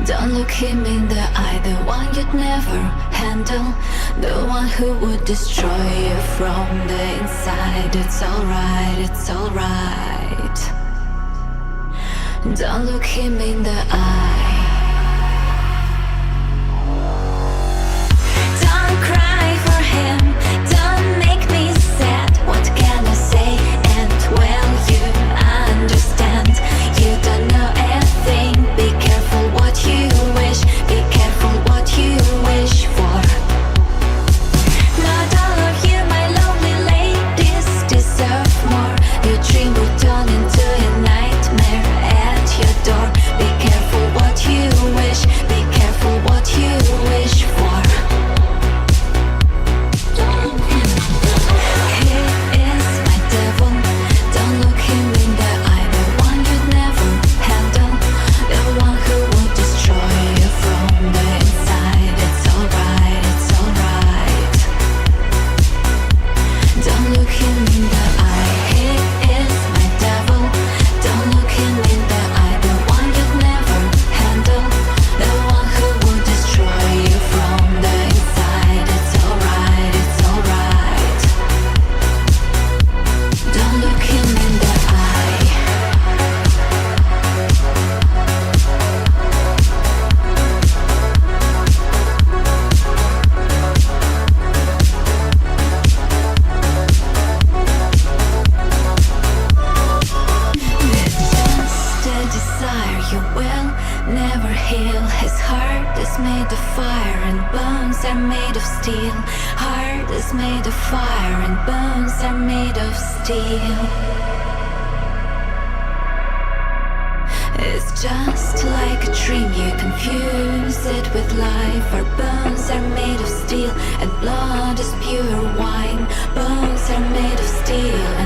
Don't look him in the eye, the one you'd never handle, the one who would destroy you from the inside. It's alright, it's alright. Don't look him in the eye. Don't cry for him, don't make me sad. What can I say? And well, you understand. You don't know a thing. Be careful what you wish, be careful what you wish for. Not all of you, my lonely ladies, deserve more. Your dream will turn into a nightmare at your door. Be careful what you wish, be careful what you wish for. He is my devil. Don't look him in the eye, the one you'd never handle, the one who would destroy you from the inside. It's alright, it's alright. Don't look him in the eye. He is my devil. Don't look him in the eye, the one you'd never handle, the one who would destroy you from the inside. It's alright, it's alright. Don't look him in the eye. It's just a desire you will never heal. His heart is made of fire and bones are made of steel. Heart is made of fire and bones are made of steel. It's just like a dream, you confuse it with life. Our bones are made of steel and blood is pure wine. Bones are made of steel and